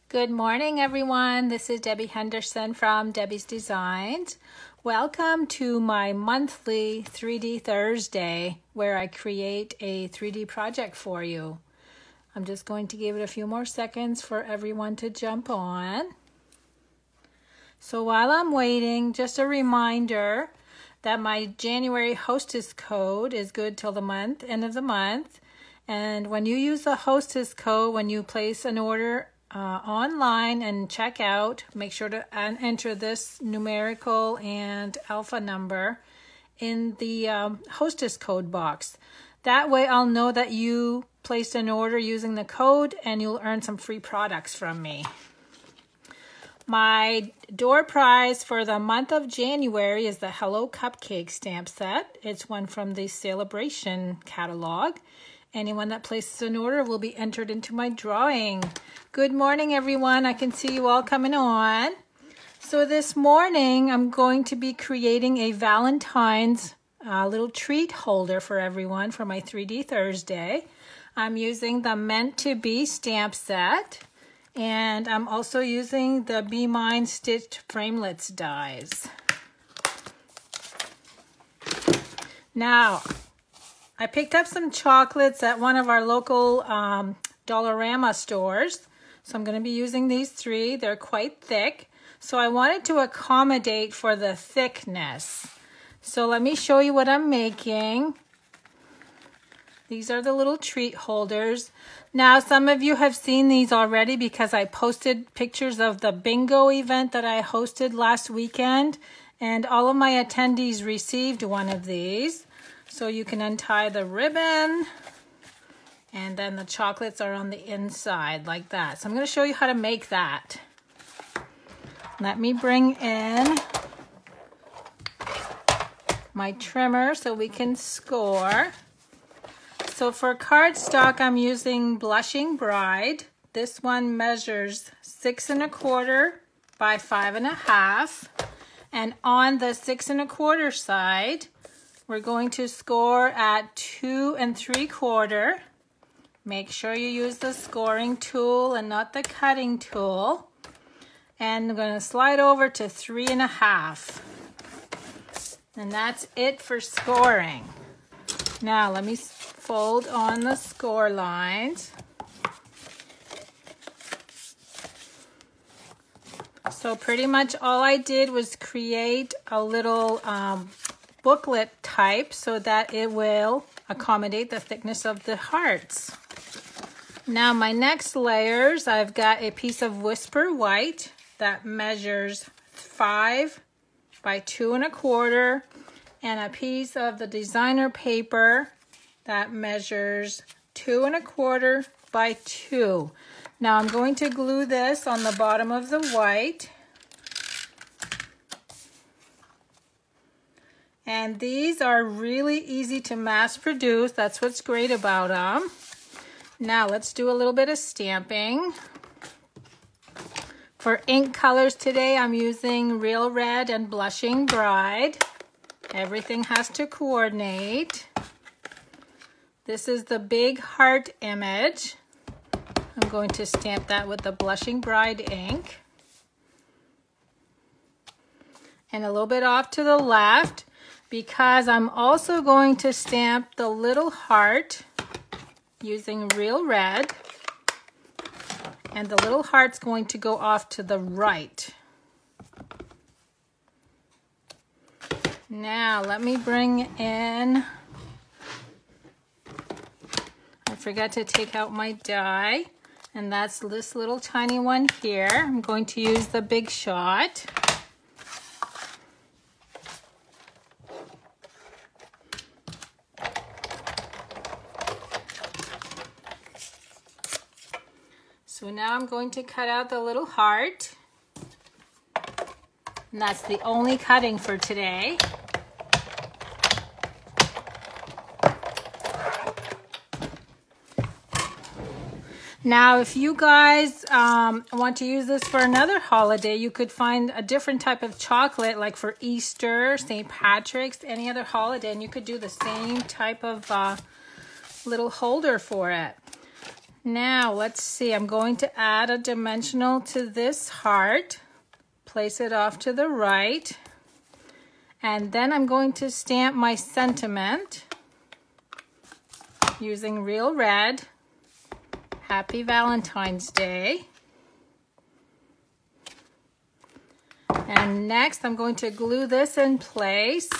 Good morning, everyone. This is Debbie Henderson from Debbie's Designs. Welcome to my monthly 3D Thursday, where I create a 3D project for you. I'm just going to give it a few more seconds for everyone to jump on. So while I'm waiting, just a reminder that my January hostess code is good till the end of the month. And when you use the hostess code, when you place an order online and check out, make sure to enter this numerical and alpha number in the hostess code box. That way I'll know that you placed an order using the code and you'll earn some free products from me. My door prize for the month of January is the Hello Cupcake stamp set. It's one from the Celebration catalog. Anyone that places an order will be entered into my drawing. Good morning, everyone. I can see you all coming on. So this morning, I'm going to be creating a Valentines little treat holder for everyone for my 3D Thursday. I'm using the Meant to Be stamp set. And I'm also using the Be Mine stitched framelits dies. Now, I picked up some chocolates at one of our local Dollarama stores. So I'm going to be using these three. They're quite thick. So I wanted to accommodate for the thickness. So let me show you what I'm making. These are the little treat holders. Now, some of you have seen these already because I posted pictures of the bingo event that I hosted last weekend. And all of my attendees received one of these. So you can untie the ribbon. And then the chocolates are on the inside like that. So I'm going to show you how to make that. Let me bring in my trimmer so we can score. So for cardstock, I'm using Blushing Bride. This one measures 6 1/4 by 5 1/2. And on the 6 1/4 side, we're going to score at 2 3/4. Make sure you use the scoring tool and not the cutting tool. And I'm going to slide over to 3 1/2. And that's it for scoring. Now let me fold on the score lines. So pretty much all I did was create a little booklet type so that it will accommodate the thickness of the hearts. Now my next layers, I've got a piece of Whisper White that measures 5 by 2 1/4 and a piece of the designer paper that measures 2 1/4 by 2. Now I'm going to glue this on the bottom of the white. And these are really easy to mass produce. That's what's great about them. Now let's do a little bit of stamping. For ink colors today, I'm using Real Red and Blushing Bride. Everything has to coordinate. This is the big heart image. I'm going to stamp that with the Blushing Bride ink. And a little bit off to the left, because I'm also going to stamp the little heart using Real Red. And the little heart's going to go off to the right. Now let me bring in, I forgot to take out my die, and that's this little tiny one here. I'm going to use the Big Shot. So now I'm going to cut out the little heart. And that's the only cutting for today. Now, if you guys want to use this for another holiday, you could find a different type of chocolate, like for Easter, St. Patrick's, any other holiday, and you could do the same type of little holder for it. Now let's see, I'm going to add a dimensional to this heart, place it off to the right, and then I'm going to stamp my sentiment using real red. Happy Valentine's Day. And next I'm going to glue this in place.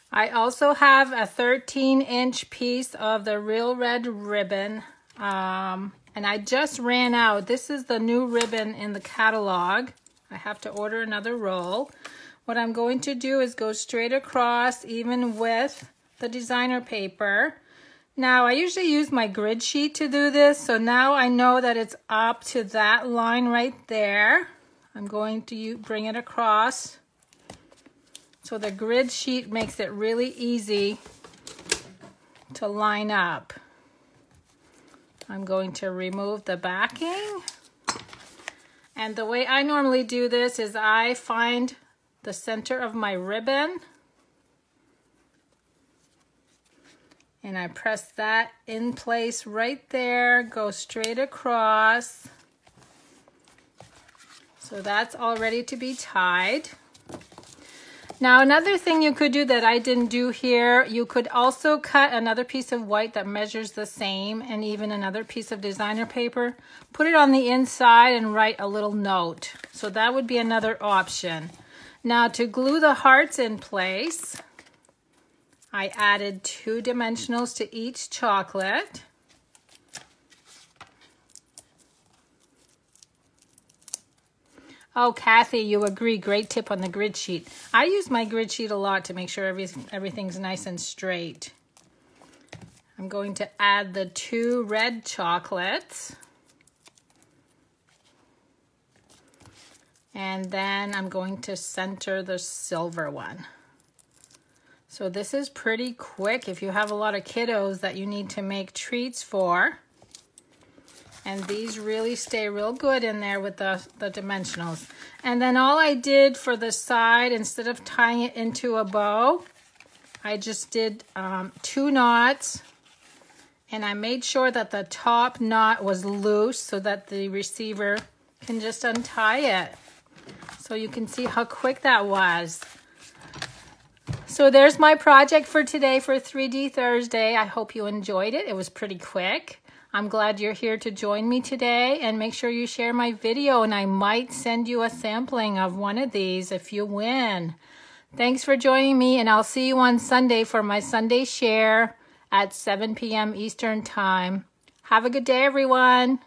I also have a 13-inch piece of the real red ribbon, and I just ran out. This is the new ribbon in the catalog. I have to order another roll. What I'm going to do is go straight across, even with the designer paper. Now, I usually use my grid sheet to do this, so now I know that it's up to that line right there. I'm going to bring it across. So the grid sheet makes it really easy to line up. I'm going to remove the backing. And the way I normally do this is I find the center of my ribbon and I press that in place right there, go straight across. So that's all ready to be tied. Now, another thing you could do that I didn't do here, you could also cut another piece of white that measures the same, and even another piece of designer paper. Put it on the inside and write a little note. So that would be another option. Now, to glue the hearts in place, I added 2 dimensionals to each chocolate. Oh, Kathy, you agree. Great tip on the grid sheet. I use my grid sheet a lot to make sure everything's nice and straight. I'm going to add the 2 red chocolates. And then I'm going to center the silver one. So this is pretty quick if you have a lot of kiddos that you need to make treats for. And these really stay real good in there with the dimensionals. And then all I did for the side, instead of tying it into a bow, I just did 2 knots. And I made sure that the top knot was loose so that the receiver can just untie it. So you can see how quick that was. So there's my project for today for 3D Thursday. I hope you enjoyed it. It was pretty quick. I'm glad you're here to join me today, and make sure you share my video and I might send you a sampling of one of these if you win. Thanks for joining me, and I'll see you on Sunday for my Sunday share at 7 p.m. Eastern Time. Have a good day, everyone.